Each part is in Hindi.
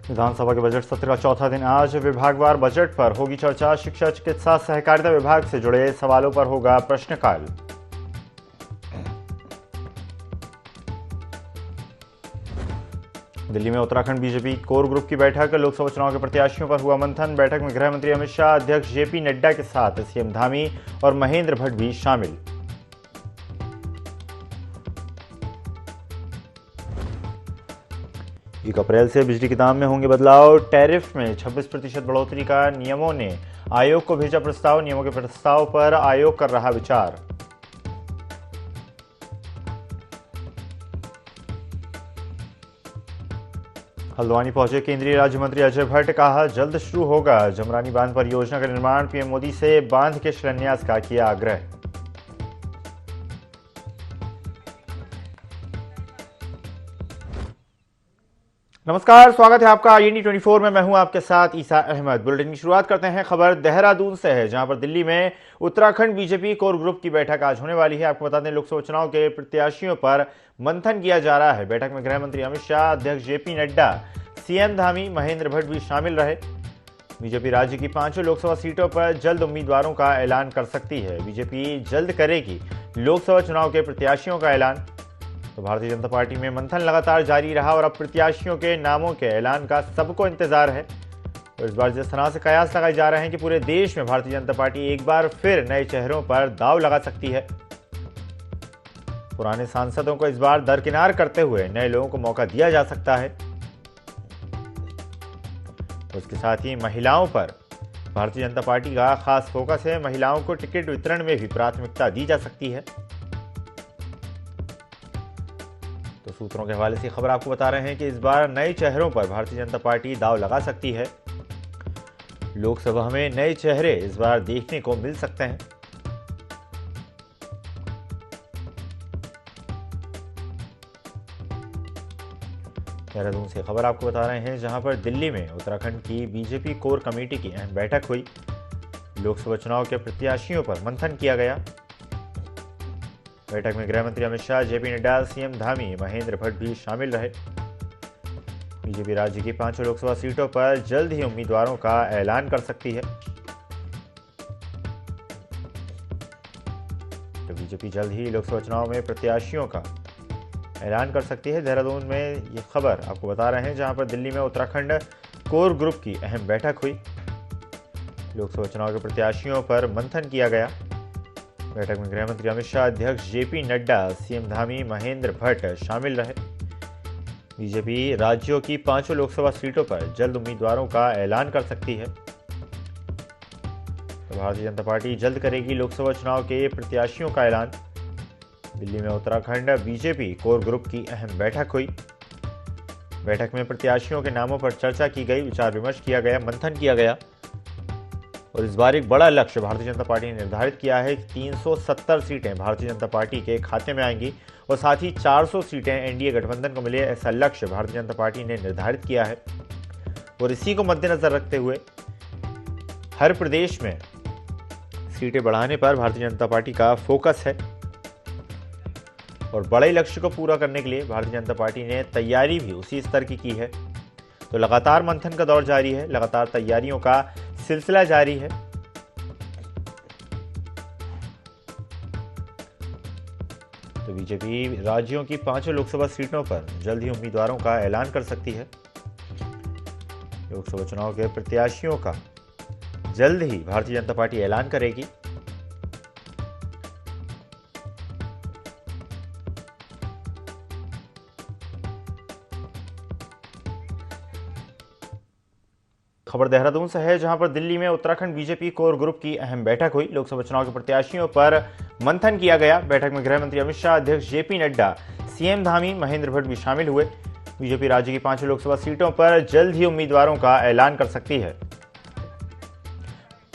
विधानसभा के बजट सत्र का चौथा दिन आज विभागवार बजट पर होगी चर्चा। शिक्षा, चिकित्सा, सहकारिता विभाग से जुड़े सवालों पर होगा प्रश्नकाल। दिल्ली में उत्तराखंड बीजेपी कोर ग्रुप की बैठक। लोकसभा चुनाव के प्रत्याशियों पर हुआ मंथन। बैठक में गृह मंत्री अमित शाह, अध्यक्ष जेपी नड्डा के साथ सीएम धामी और महेंद्र भट्ट भी शामिल। 1 अप्रैल से बिजली के दाम में होंगे बदलाव। टैरिफ में 26% बढ़ोतरी का नियमों ने आयोग को भेजा प्रस्ताव। नियमों के प्रस्ताव पर आयोग कर रहा विचार। हल्द्वानी पहुंचे केंद्रीय राज्य मंत्री अजय भट्ट। कहा, जल्द शुरू होगा जमरानी बांध परियोजना का निर्माण। पीएम मोदी से बांध के शिलान्यास का किया आग्रह। नमस्कार, स्वागत है आपका IND 24 में। मैं हूं आपके साथ ईसा अहमद। बुलेटिन की शुरुआत करते हैं। खबर देहरादून से है, जहां पर दिल्ली में उत्तराखंड बीजेपी कोर ग्रुप की बैठक आज होने वाली है। आपको बता दें, लोकसभा चुनाव के प्रत्याशियों पर मंथन किया जा रहा है। बैठक में गृह मंत्री अमित शाह, अध्यक्ष जेपी नड्डा, सीएम धामी, महेंद्र भट्ट भी शामिल रहे। बीजेपी राज्य की 5 लोकसभा सीटों पर जल्द उम्मीदवारों का ऐलान कर सकती है। बीजेपी जल्द करेगी लोकसभा चुनाव के प्रत्याशियों का ऐलान। तो भारतीय जनता पार्टी में मंथन लगातार जारी रहा और अब प्रत्याशियों के नामों के ऐलान का सबको इंतजार है। तो इस बार जिस तरह से कयास लगाए जा रहे हैं कि पूरे देश में भारतीय जनता पार्टी एक बार फिर नए चेहरों पर दांव लगा सकती है। पुराने सांसदों को इस बार दरकिनार करते हुए नए लोगों को मौका दिया जा सकता है। उसके साथ ही महिलाओं पर भारतीय जनता पार्टी का खास फोकस है। महिलाओं को टिकट वितरण में भी प्राथमिकता दी जा सकती है। तो सूत्रों के हवाले से खबर आपको बता रहे हैं कि इस बार नए चेहरों पर भारतीय जनता पार्टी दांव लगा सकती है। लोकसभा में नए चेहरे इस बार देखने को मिल सकते हैं। देहरादून से खबर आपको बता रहे हैं, जहां पर दिल्ली में उत्तराखंड की बीजेपी कोर कमेटी की अहम बैठक हुई। लोकसभा चुनाव के प्रत्याशियों पर मंथन किया गया। बैठक में गृह मंत्री अमित शाह, जेपी नड्डा, सीएम धामी, महेंद्र भट्ट भी शामिल रहे। बीजेपी राज्य की 5 लोकसभा सीटों पर जल्द ही उम्मीदवारों का ऐलान कर सकती है। तो बीजेपी जल्द ही लोकसभा चुनाव में प्रत्याशियों का ऐलान कर सकती है। देहरादून में ये खबर आपको बता रहे हैं, जहां पर दिल्ली में उत्तराखंड कोर ग्रुप की अहम बैठक हुई। लोकसभा चुनाव के प्रत्याशियों पर मंथन किया गया। बैठक में गृह मंत्री अमित शाह, अध्यक्ष जेपी नड्डा, सीएम धामी, महेंद्र भट्ट शामिल रहे। बीजेपी राज्यों की 5 लोकसभा सीटों पर जल्द उम्मीदवारों का ऐलान कर सकती है। तो भारतीय जनता पार्टी जल्द करेगी लोकसभा चुनाव के प्रत्याशियों का ऐलान। दिल्ली में उत्तराखंड बीजेपी कोर ग्रुप की अहम बैठक हुई। बैठक में प्रत्याशियों के नामों पर चर्चा की गई, विचार विमर्श किया गया, मंथन किया गया। और इस बार एक बड़ा लक्ष्य भारतीय जनता पार्टी ने निर्धारित किया है कि 370 सीटें भारतीय जनता पार्टी के खाते में आएंगी और साथ ही 400 सीटें एनडीए गठबंधन को मिले, ऐसा लक्ष्य भारतीय जनता पार्टी ने निर्धारित किया है। और इसी को मद्देनजर रखते हुए हर प्रदेश में सीटें बढ़ाने पर भारतीय जनता पार्टी का फोकस है। और बड़े लक्ष्य को पूरा करने के लिए भारतीय जनता पार्टी ने तैयारी भी उसी स्तर की है। तो लगातार मंथन का दौर जारी है, लगातार तैयारियों का सिलसिला जारी है। तो बीजेपी राज्यों की 5 लोकसभा सीटों पर जल्द ही उम्मीदवारों का ऐलान कर सकती है। लोकसभा चुनाव के प्रत्याशियों का जल्द ही भारतीय जनता पार्टी ऐलान करेगी। खबर देहरादून से है, जहां पर दिल्ली में उत्तराखंड बीजेपी कोर ग्रुप की अहम बैठक हुई। लोकसभा चुनाव के प्रत्याशियों पर मंथन किया गया। बैठक में गृह मंत्री अमित शाह, अध्यक्ष जेपी नड्डा, सीएम धामी, महेंद्र भट्ट भी शामिल हुए। बीजेपी राज्य की 5 लोकसभा सीटों पर जल्द ही उम्मीदवारों का ऐलान कर सकती है।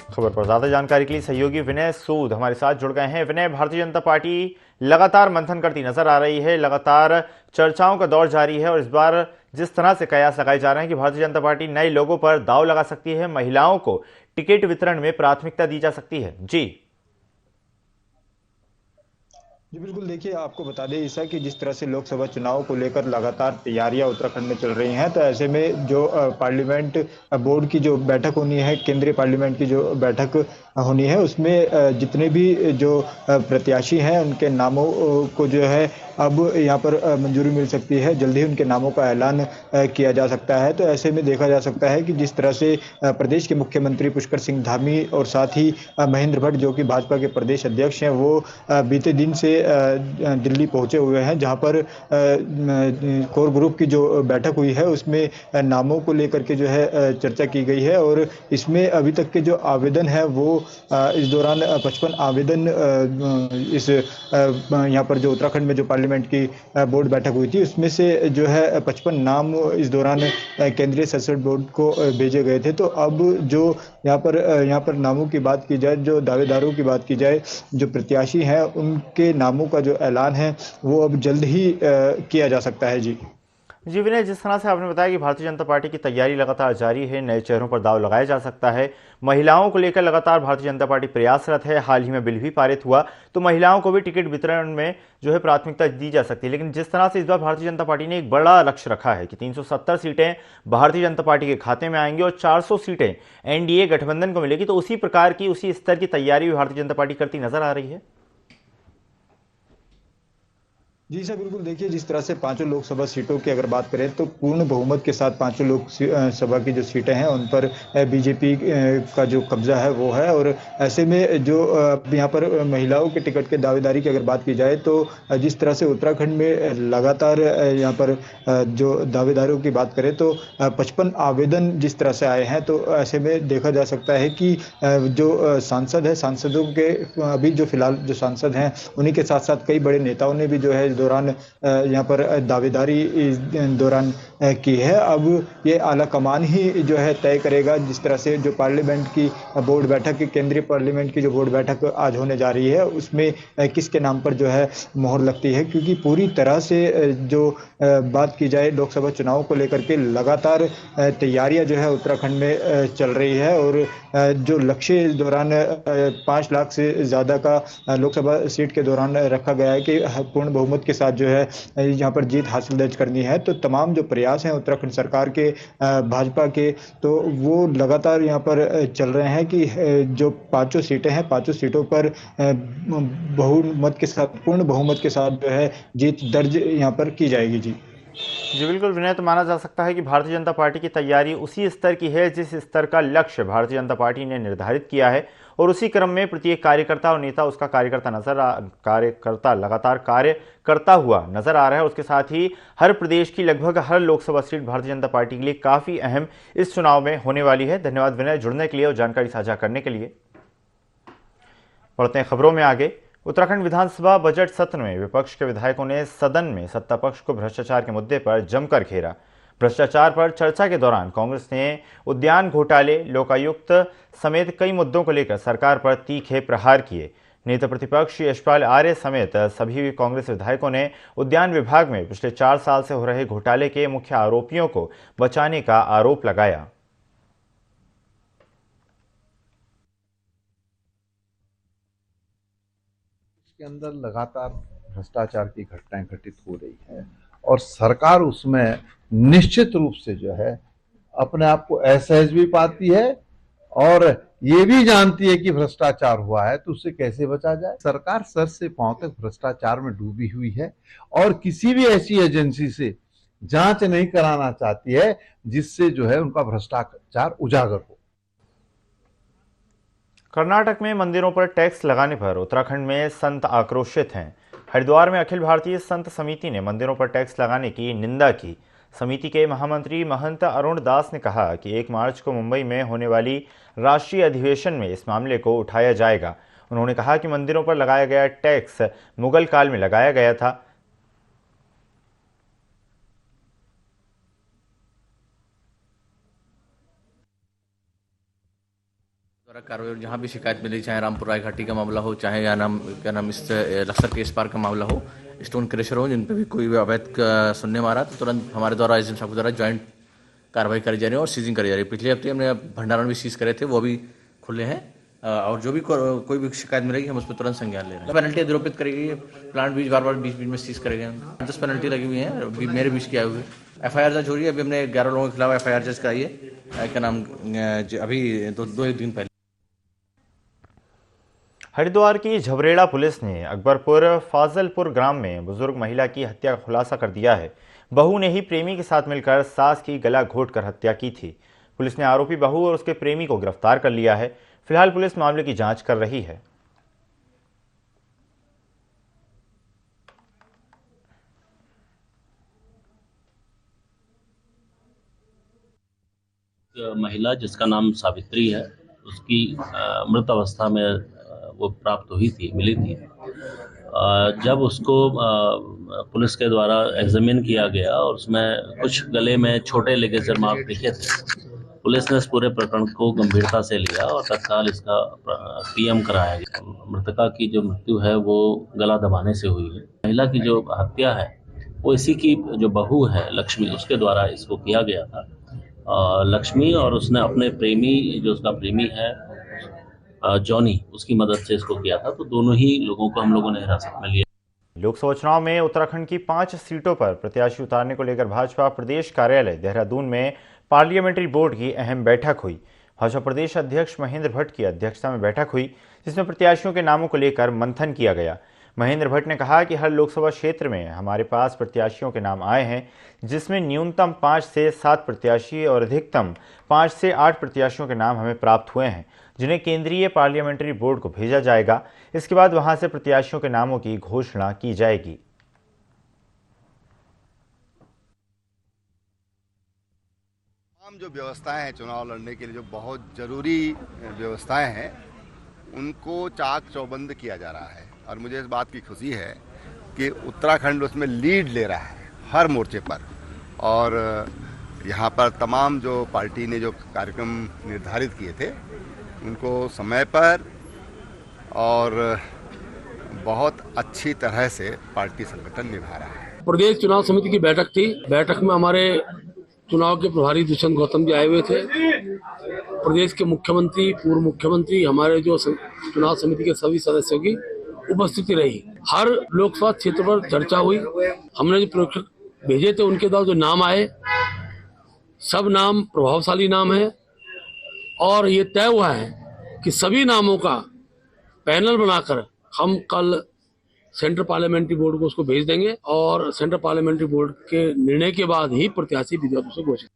खबर पर ज्यादा जानकारी के लिए सहयोगी विनय सूद हमारे साथ जुड़ गए हैं। विनय, भारतीय जनता पार्टी लगातार मंथन करती नजर आ रही है, लगातार चर्चाओं का दौर जारी है और इस बार जिस तरह से कयास लगाए जा रहे हैं कि भारतीय जनता पार्टी नए लोगों पर दांव लगा सकती है, महिलाओं को टिकट वितरण में प्राथमिकता दी जा सकती है। जी जी बिल्कुल, देखिए आपको बता दें ईसा कि जिस तरह से लोकसभा चुनाव को लेकर लगातार तैयारियां उत्तराखंड में चल रही हैं, तो ऐसे में जो पार्लियामेंट बोर्ड की जो बैठक होनी है, केंद्रीय पार्लियामेंट की जो बैठक होनी है, उसमें जितने भी जो प्रत्याशी हैं उनके नामों को जो है अब यहाँ पर मंजूरी मिल सकती है। जल्द ही उनके नामों का ऐलान किया जा सकता है। तो ऐसे में देखा जा सकता है कि जिस तरह से प्रदेश के मुख्यमंत्री पुष्कर सिंह धामी और साथ ही महेंद्र भट्ट जो कि भाजपा के प्रदेश अध्यक्ष हैं, वो बीते दिन से दिल्ली पहुंचे हुए हैं, जहां पर कोर ग्रुप की जो बैठक हुई है उसमें नामों को लेकर के जो है चर्चा की गई है। और इसमें अभी तक के जो आवेदन है वो इस दौरान 55 आवेदन इस यहाँ पर जो उत्तराखंड में जो पार्लियामेंट की बोर्ड बैठक हुई थी उसमें से जो है 55 नाम इस दौरान केंद्रीय संसद बोर्ड को भेजे गए थे। तो अब जो यहाँ पर नामों की बात की जाए, जो दावेदारों की बात की जाए, जो प्रत्याशी हैं उनके नामों का जो ऐलान है वो अब जल्द ही किया जा सकता है। जी जी विनय, जिस तरह से आपने बताया कि भारतीय जनता पार्टी की तैयारी लगातार जारी है, नए चेहरों पर दांव लगाया जा सकता है, महिलाओं को लेकर लगातार भारतीय जनता पार्टी प्रयासरत है, हाल ही में बिल भी पारित हुआ, तो महिलाओं को भी टिकट वितरण में जो है प्राथमिकता दी जा सकती है। लेकिन जिस तरह से इस बार भारतीय जनता पार्टी ने एक बड़ा लक्ष्य रखा है कि 370 सीटें भारतीय जनता पार्टी के खाते में आएंगी और 400 सीटें एनडीए गठबंधन को मिलेगी, तो उसी प्रकार की उसी स्तर की तैयारी भी भारतीय जनता पार्टी करती नजर आ रही है। जी सर, बिल्कुल, देखिए जिस तरह से पांचों लोकसभा सीटों की अगर बात करें तो पूर्ण बहुमत के साथ पांचों लोकसभा की जो सीटें हैं उन पर बीजेपी का जो कब्जा है वो है। और ऐसे में जो यहाँ पर महिलाओं के टिकट के दावेदारी की अगर बात की जाए तो जिस तरह से उत्तराखंड में लगातार यहाँ पर जो दावेदारों की बात करें तो 55 आवेदन जिस तरह से आए हैं, तो ऐसे में देखा जा सकता है कि जो सांसद है, सांसदों के अभी जो फिलहाल जो सांसद हैं उन्हीं के साथ साथ कई बड़े नेताओं ने भी जो है दौरान यहाँ पर दावेदारी इस दौरान की है। अब ये आला कमान ही जो है तय करेगा, जिस तरह से जो पार्लियामेंट की बोर्ड बैठक, केंद्रीय पार्लियामेंट की जो बोर्ड बैठक आज होने जा रही है उसमें किसके नाम पर जो है मोहर लगती है। क्योंकि पूरी तरह से जो बात की जाए लोकसभा चुनाव को लेकर के लगातार तैयारियां जो है उत्तराखंड में चल रही है। और जो लक्ष्य इस दौरान 5 लाख से ज़्यादा का लोकसभा सीट के दौरान रखा गया है कि पूर्ण बहुमत के साथ जो है यहाँ पर जीत हासिल दर्ज करनी है। तो तमाम जो प्रयास हैं उत्तराखंड सरकार के, भाजपा के, तो वो लगातार यहाँ पर चल रहे हैं कि जो पांचों सीटें हैं, पांचों सीटों पर बहुमत के साथ, पूर्ण बहुमत के साथ जो है जीत दर्ज यहाँ पर की जाएगी। जी जी बिल्कुल विनय, तो माना जा सकता है कि भारतीय जनता पार्टी की तैयारी उसी स्तर की है जिस स्तर का लक्ष्य भारतीय जनता पार्टी ने निर्धारित किया है, और उसी क्रम में प्रत्येक कार्यकर्ता और नेता उसका कार्यकर्ता लगातार कार्य करता हुआ नजर आ रहा है। उसके साथ ही हर प्रदेश की लगभग हर लोकसभा सीट भारतीय जनता पार्टी के लिए काफी अहम इस चुनाव में होने वाली है। धन्यवाद विनय, जुड़ने के लिए और जानकारी साझा करने के लिए। बढ़ते हैं खबरों में आगे। उत्तराखंड विधानसभा बजट सत्र में विपक्ष के विधायकों ने सदन में सत्ता पक्ष को भ्रष्टाचार के मुद्दे पर जमकर घेरा। भ्रष्टाचार पर चर्चा के दौरान कांग्रेस ने उद्यान घोटाले, लोकायुक्त समेत कई मुद्दों को लेकर सरकार पर तीखे प्रहार किए। नेता प्रतिपक्ष यशपाल आर्य समेत सभी कांग्रेस विधायकों ने उद्यान विभाग में पिछले 4 साल से हो रहे घोटाले के मुख्य आरोपियों को बचाने का आरोप लगाया। के अंदर लगातार भ्रष्टाचार की घटनाएं घटित हो रही है और सरकार उसमें निश्चित रूप से जो है अपने आप को असहज भी पाती है और ये भी जानती है कि भ्रष्टाचार हुआ है, तो उससे कैसे बचा जाए। सरकार सर से पांव तक भ्रष्टाचार में डूबी हुई है और किसी भी ऐसी एजेंसी से जांच नहीं कराना चाहती है जिससे जो है उनका भ्रष्टाचार उजागर हो। कर्नाटक में मंदिरों पर टैक्स लगाने पर उत्तराखंड में संत आक्रोशित हैं। हरिद्वार में अखिल भारतीय संत समिति ने मंदिरों पर टैक्स लगाने की निंदा की। समिति के महामंत्री महंत अरुण दास ने कहा कि 1 मार्च को मुंबई में होने वाली राष्ट्रीय अधिवेशन में इस मामले को उठाया जाएगा। उन्होंने कहा कि मंदिरों पर लगाया गया टैक्स मुगल काल में लगाया गया था। द्वारा कार्रवाई जहाँ भी शिकायत मिली, चाहे रामपुर राय घाटी का मामला हो, चाहे या नाम क्या नाम इस लक्सर केस पार का मामला हो, स्टोन क्रशर हो, जिन पे भी कोई भी अवैध सुनने मारा तो तुरंत हमारे द्वारा एसडीएम साहब द्वारा ज्वाइंट कार्रवाई करी जा रही है और सीजिंग करी जा रही है। पिछले हफ्ते हमने भंडारण भी सीज करे थे, वो भी खुले हैं और जो भी कोई भी शिकायत मिलेगी हम उस पर तुरंत संज्ञान ले रहे हैं। पेनल्टी निरूपित करेगी, प्लांट बीच बार बीच में सीज करेंगे। 10 पेनल्टी लगी हुई है, अभी मेरे बीच की आई हुई। FIR दर्ज हो रही है, अभी हमने 11 लोगों के खिलाफ FIR दर्ज कराई है। क्या नाम, अभी दो दिन पहले। हरिद्वार की झबरेड़ा पुलिस ने अकबरपुर फाजलपुर ग्राम में बुजुर्ग महिला की हत्या का खुलासा कर दिया है। बहू ने ही प्रेमी के साथ मिलकर सास की गला घोंटकर हत्या की थी। पुलिस ने आरोपी बहू और उसके प्रेमी को गिरफ्तार कर लिया है। फिलहाल पुलिस मामले की जांच कर रही है। महिला जिसका नाम सावित्री है, उसकी मृत अवस्था में वो प्राप्त हुई थी, मिली थी। जब उसको पुलिस के द्वारा एग्जामिन किया गया और उसमें कुछ गले में छोटे लिगेचर मार्क दिखे थे, पुलिस ने इस पूरे प्रकरण को गंभीरता से लिया और तत्काल इसका PM कराया गया। मृतका की जो मृत्यु है वो गला दबाने से हुई है। महिला की जो हत्या है वो इसी की जो बहू है लक्ष्मी, उसके द्वारा इसको किया गया था। लक्ष्मी और उसने अपने प्रेमी, जो उसका प्रेमी है जॉनी, उसकी मदद से इसको किया था। तो दोनों ही लोगों को हम लोगों ने हिरासत में लिया। लोकसभा चुनाव में उत्तराखंड की 5 सीटों पर प्रत्याशी उतारने को लेकर भाजपा प्रदेश कार्यालय देहरादून में पार्लियामेंट्री बोर्ड की अहम बैठक हुई। भाजपा प्रदेश अध्यक्ष महेंद्र भट्ट की अध्यक्षता में बैठक हुई, जिसमें प्रत्याशियों के नामों को लेकर मंथन किया गया। महेंद्र भट्ट ने कहा कि हर लोकसभा क्षेत्र में हमारे पास प्रत्याशियों के नाम आए हैं, जिसमें न्यूनतम 5 से 7 प्रत्याशी और अधिकतम 5 से 8 प्रत्याशियों के नाम हमें प्राप्त हुए हैं, जिन्हें केंद्रीय पार्लियामेंट्री बोर्ड को भेजा जाएगा। इसके बाद वहां से प्रत्याशियों के नामों की घोषणा की जाएगी। तमाम जो व्यवस्थाएं हैं चुनाव लड़ने के लिए, जो बहुत जरूरी व्यवस्थाएं हैं, उनको चाक चौबंद किया जा रहा है। और मुझे इस बात की खुशी है कि उत्तराखंड उसमें लीड ले रहा है हर मोर्चे पर। और यहाँ पर तमाम जो पार्टी ने जो कार्यक्रम निर्धारित किए थे, उनको समय पर और बहुत अच्छी तरह से पार्टी संगठन निभा रहा है। प्रदेश चुनाव समिति की बैठक थी। बैठक में हमारे चुनाव के प्रभारी दुष्यंत गौतम जी आए हुए थे। प्रदेश के मुख्यमंत्री, पूर्व मुख्यमंत्री, हमारे जो चुनाव समिति के सभी सदस्यों की उपस्थिति रही। हर लोकसभा क्षेत्र पर चर्चा हुई। हमने जो प्रेक्षक भेजे थे उनके द्वारा जो नाम आए, सब नाम प्रभावशाली नाम है और ये तय हुआ है कि सभी नामों का पैनल बनाकर हम कल सेंट्रल पार्लियामेंट्री बोर्ड को उसको भेज देंगे और सेंट्रल पार्लियामेंट्री बोर्ड के निर्णय के बाद ही प्रत्याशी विधिवत रूप से घोषित।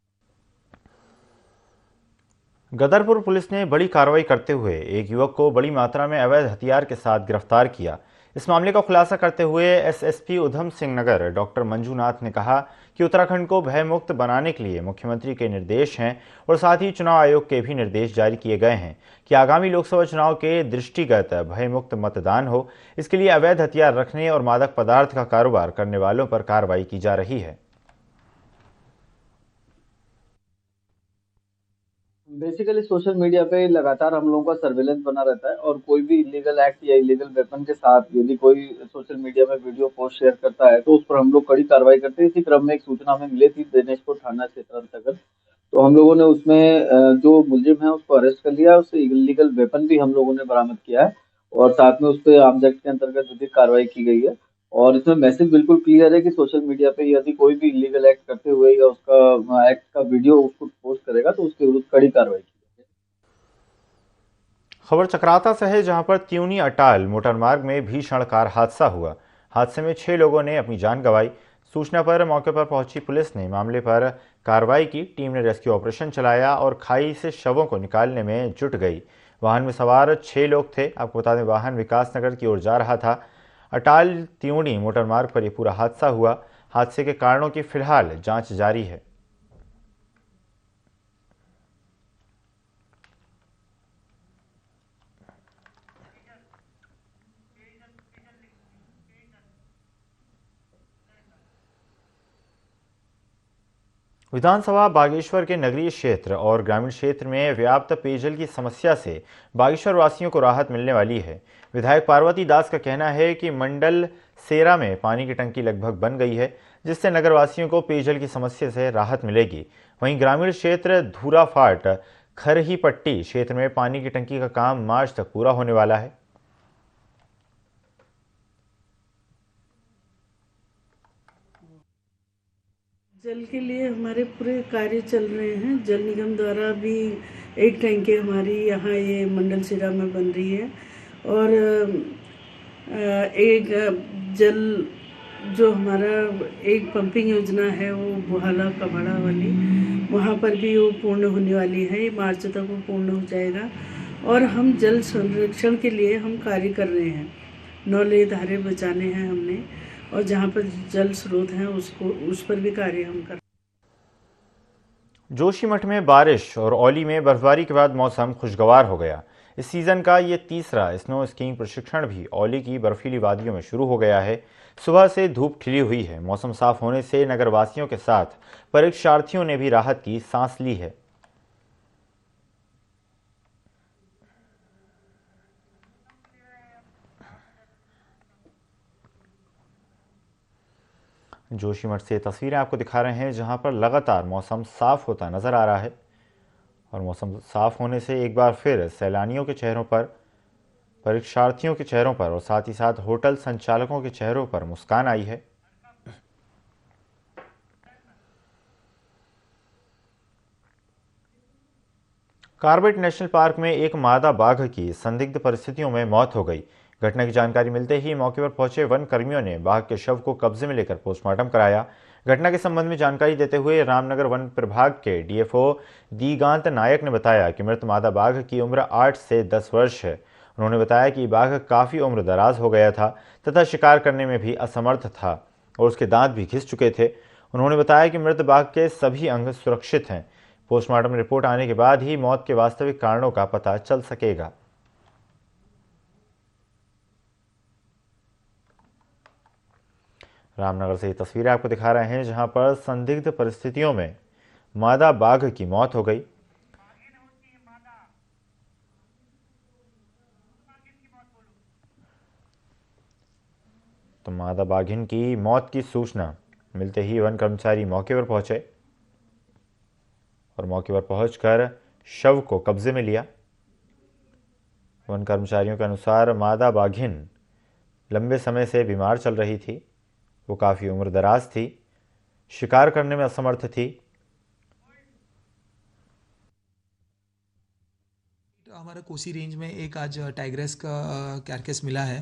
गदरपुर पुलिस ने बड़ी कार्रवाई करते हुए एक युवक को बड़ी मात्रा में अवैध हथियार के साथ गिरफ्तार किया। इस मामले का खुलासा करते हुए SSP उधम सिंह नगर डॉक्टर मंजूनाथ ने कहा कि उत्तराखंड को भयमुक्त बनाने के लिए मुख्यमंत्री के निर्देश हैं और साथ ही चुनाव आयोग के भी निर्देश जारी किए गए हैं कि आगामी लोकसभा चुनाव के दृष्टिगत भयमुक्त मतदान हो। इसके लिए अवैध हथियार रखने और मादक पदार्थ का कारोबार करने वालों पर कार्रवाई की जा रही है। बेसिकली सोशल मीडिया पे लगातार हम लोगों का सर्वेलेंस बना रहता है और कोई भी इलीगल एक्ट या इलीगल वेपन के साथ यदि कोई सोशल मीडिया में वीडियो पोस्ट शेयर करता है तो उस पर हम लोग कड़ी कार्रवाई करते हैं। इसी क्रम में एक सूचना हमें मिली थी दिनेशपुर थाना क्षेत्र अंतर्गत, तो हम लोगों ने उसमें जो मुलजिम है उसको अरेस्ट कर लिया। उससे इलीगल वेपन भी हम लोगों ने बरामद किया है और साथ में उस पर आर्म्स एक्ट के अंतर्गत विधिक कार्रवाई की गई है। और इसमें मैसेज बिल्कुल क्लियर है कि सोशल मीडिया पे यदि कोई भी इलीगल एक्ट करते हुए या उसका एक्ट का वीडियो उसको पोस्ट करेगा तो उसके विरुद्ध कड़ी कार्रवाई की जाएगी। खबर चक्राता से है, जहां पर त्यूनी अटाल मोटरमार्ग में भीषण कार हादसा हुआ। हादसे में 6 लोगों ने अपनी जान गंवाई। सूचना पर मौके पर पहुंची पुलिस ने मामले पर कार्रवाई की। टीम ने रेस्क्यू ऑपरेशन चलाया और खाई से शवों को निकालने में जुट गई। वाहन में सवार 6 लोग थे। आपको बता दें, वाहन विकासनगर की ओर जा रहा था। अटाल त्यूनी मोटरमार्ग पर यह पूरा हादसा हुआ। हादसे के कारणों की फिलहाल जांच जारी है। विधानसभा बागेश्वर के नगरीय क्षेत्र और ग्रामीण क्षेत्र में व्याप्त पेयजल की समस्या से बागेश्वर वासियों को राहत मिलने वाली है। विधायक पार्वती दास का कहना है कि मंडल सेरा में पानी की टंकी लगभग बन गई है, जिससे नगरवासियों को पेयजल की समस्या से राहत मिलेगी। वहीं ग्रामीण क्षेत्र धूराफाट खरही पट्टी क्षेत्र में पानी की टंकी का काम मार्च तक पूरा होने वाला है। जल के लिए हमारे पूरे कार्य चल रहे हैं। जल निगम द्वारा भी एक टैंकी हमारी यहाँ ये मंडल सिरा में बन रही है और एक जल जो हमारा एक पंपिंग योजना है वो बुहाला कबाड़ा वाली, वहाँ पर भी वो पूर्ण होने वाली है। मार्च तक वो पूर्ण हो जाएगा और हम जल संरक्षण के लिए हम कार्य कर रहे हैं। नौले धारे बचाने हैं हमने और जहाँ पर जल स्रोत हैं उस पर भी कार्य हम कर। जोशीमठ में बारिश और औली में बर्फबारी के बाद मौसम खुशगवार हो गया। इस सीजन का ये तीसरा स्नो स्कीइंग प्रशिक्षण भी औली की बर्फीली वादियों में शुरू हो गया है। सुबह से धूप खिली हुई है। मौसम साफ होने से नगरवासियों के साथ परीक्षार्थियों ने भी राहत की सांस ली है। जोशीमठ से तस्वीरें आपको दिखा रहे हैं जहां पर लगातार मौसम साफ होता नजर आ रहा है और मौसम साफ होने से एक बार फिर सैलानियों के चेहरों पर, परीक्षार्थियों के चेहरों पर और साथ ही साथ होटल संचालकों के चेहरों पर मुस्कान आई है। कार्बेट नेशनल पार्क में एक मादा बाघ की संदिग्ध परिस्थितियों में मौत हो गई। घटना की जानकारी मिलते ही मौके पर पहुंचे वन कर्मियों ने बाघ के शव को कब्जे में लेकर पोस्टमार्टम कराया। घटना के संबंध में जानकारी देते हुए रामनगर वन प्रभाग के डीएफओ दिगांत नायक ने बताया कि मृत मादा बाघ की उम्र 8 से 10 वर्ष है। उन्होंने बताया कि बाघ काफ़ी उम्र दराज हो गया था तथा शिकार करने में भी असमर्थ था और उसके दांत भी घिस चुके थे। उन्होंने बताया कि मृत बाघ के सभी अंग सुरक्षित हैं। पोस्टमार्टम रिपोर्ट आने के बाद ही मौत के वास्तविक कारणों का पता चल सकेगा। रामनगर से ये तस्वीरें आपको दिखा रहे हैं जहां पर संदिग्ध परिस्थितियों में मादा बाघ की मौत हो गई। तो मादा बाघिन की मौत की सूचना मिलते ही वन कर्मचारी मौके पर पहुंचे और मौके पर पहुंचकर शव को कब्जे में लिया। वन कर्मचारियों के अनुसार मादा बाघिन लंबे समय से बीमार चल रही थी। वो काफ़ी उम्र दराज थी, शिकार करने में असमर्थ थी। हमारा कोसी रेंज में एक आज टाइग्रेस का कैरकेस मिला है।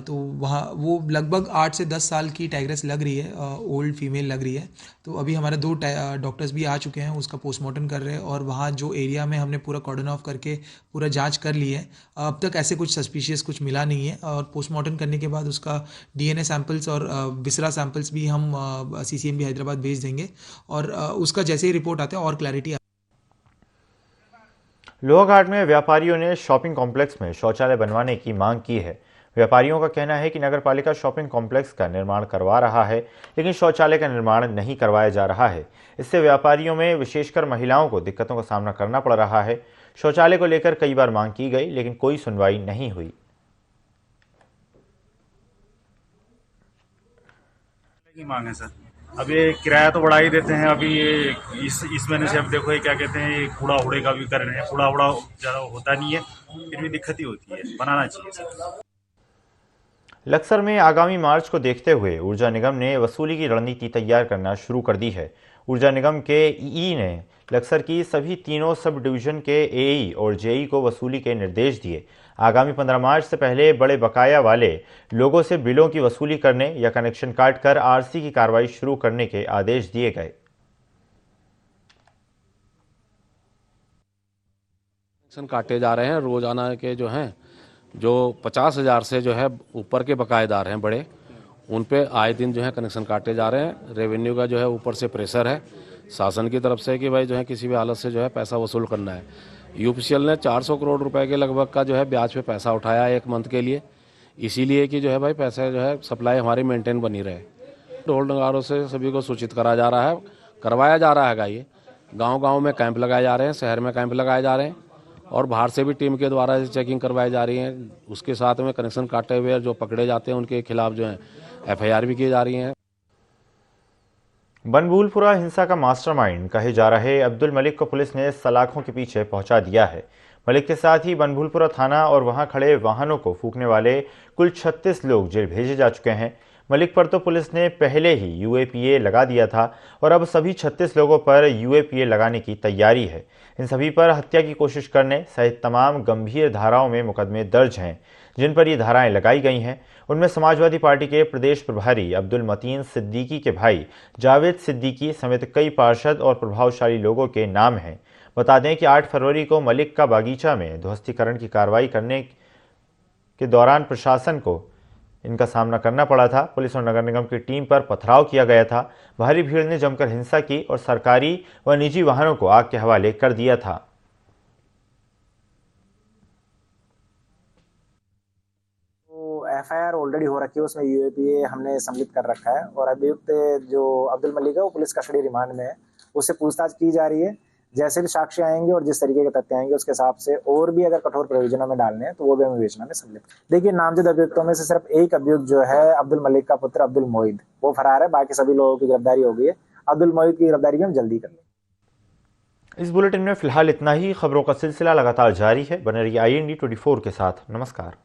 तो वहाँ वो लगभग 8 से 10 साल की टाइग्रेस लग रही है, ओल्ड फीमेल लग रही है। तो अभी हमारे 2 डॉक्टर्स भी आ चुके हैं, उसका पोस्टमार्टम कर रहे हैं और वहाँ जो एरिया में हमने पूरा कॉर्डन ऑफ करके पूरा जांच कर ली है। अब तक ऐसे कुछ सस्पिशियस कुछ मिला नहीं है और पोस्टमार्टम करने के बाद उसका DNA सैंपल्स और विसरा सैंपल्स भी हम CCMB हैदराबाद भेज देंगे और उसका जैसे ही रिपोर्ट आता है और क्लैरिटी। लोहाघाट में व्यापारियों ने शॉपिंग कॉम्प्लेक्स में शौचालय बनवाने की मांग की है। व्यापारियों का कहना है कि नगरपालिका शॉपिंग कॉम्प्लेक्स का निर्माण करवा रहा है लेकिन शौचालय का निर्माण नहीं करवाया जा रहा है। इससे व्यापारियों में विशेषकर महिलाओं को दिक्कतों का सामना करना पड़ रहा है। शौचालय को लेकर कई बार मांग की गई लेकिन कोई सुनवाई नहीं हुई। मांग है सर, अब ये किराया तो बढ़ा ही देते हैं। अभी ये इस महीने से अब देखो ये क्या कहते हैं, ये कूड़ा उड़े का भी कर रहे हैं। कूड़ा उड़ा ज़्यादा होता नहीं है, फिर भी दिक्कत ही होती है। बनाना चाहिए सर। लक्सर में आगामी मार्च को देखते हुए ऊर्जा निगम ने वसूली की रणनीति तैयार करना शुरू कर दी है। ऊर्जा निगम के ईई ने लक्सर की सभी तीनों सब डिवीजन के एई और जेई को वसूली के निर्देश दिए। आगामी 15 मार्च से पहले बड़े बकाया वाले लोगों से बिलों की वसूली करने या कनेक्शन काटकर आरसी की कार्रवाई शुरू करने के आदेश दिए गए। कनेक्शन काटे जा रहे हैं रोजाना के जो हैं, जो 50,000 से जो है ऊपर के बकायेदार हैं बड़े, उन पे आए दिन जो है कनेक्शन काटे जा रहे हैं। रेवेन्यू का जो है ऊपर से प्रेशर है शासन की तरफ से कि भाई जो है किसी भी हालत से जो है पैसा वसूल करना है। यूपीसीएल ने 400 करोड़ रुपए के लगभग का जो है ब्याज पे पैसा उठाया है 1 मंथ के लिए, इसीलिए कि जो है भाई पैसे जो है सप्लाई हमारी मेंटेन बनी रहे। ढोल नगारों से सभी को सूचित करा जा रहा है, करवाया जा रहा है। ये गाँव-गाँव में कैंप लगाए जा रहे हैं, शहर में कैंप लगाए जा रहे हैं और बाहर से भी टीम के द्वारा चेकिंग करवाई जा रही है। उसके साथ में कनेक्शन काटे हुए जो पकड़े जाते हैं उनके खिलाफ जो है FIR भी की जा रही है। बनभूलपुरा हिंसा का मास्टरमाइंड कहे जा रहे अब्दुल मलिक को पुलिस ने सलाखों के पीछे पहुंचा दिया है। मलिक के साथ ही बनभूलपुरा थाना और वहां खड़े वाहनों को फूंकने वाले कुल 36 लोग जेल भेजे जा चुके हैं। मलिक पर तो पुलिस ने पहले ही यूएपीए लगा दिया था और अब सभी 36 लोगों पर यूएपीए लगाने की तैयारी है। इन सभी पर हत्या की कोशिश करने सहित तमाम गंभीर धाराओं में मुकदमे दर्ज हैं। जिन पर ये धाराएं लगाई गई हैं उनमें समाजवादी पार्टी के प्रदेश प्रभारी अब्दुल मतीन सिद्दीकी के भाई जावेद सिद्दीकी समेत कई पार्षद और प्रभावशाली लोगों के नाम हैं। बता दें कि 8 फरवरी को मलिक का बागीचा में ध्वस्तीकरण की कार्रवाई करने के दौरान प्रशासन को इनका सामना करना पड़ा था। पुलिस और नगर निगम की टीम पर पथराव किया गया था। भारी भीड़ ने जमकर हिंसा की और सरकारी व निजी वाहनों को आग के हवाले कर दिया था। एफआईआर ऑलरेडी हो रखी है, उसमें यूएपीए हमने सम्मिलित कर रखा है और अभियुक्त जो अब्दुल मलिक है वो पुलिस कस्टडी रिमांड में है। उससे पूछताछ की जा रही है। जैसे भी साक्ष्य आएंगे और जिस तरीके के तथ्य आएंगे उसके हिसाब से और भी अगर कठोर प्रोविजनों में डालने हैं तो वो भी हम विवेचना में सम्मिलित। देखिए, नामजद अभियुक्तों में से सिर्फ एक अभियुक्त जो है अब्दुल मलिक का पुत्र अब्दुल मोहिद, वो फरार है। बाकी सभी लोगों की गिरफ्तारी हो गई है। अब्दुल मोहिद की गिरफ्तारी भी हम जल्दी कर लेंगे। इस बुलेटिन में फिलहाल इतना ही। खबरों का सिलसिला लगातार जारी है। बने रहिए IND 24 के साथ। नमस्कार।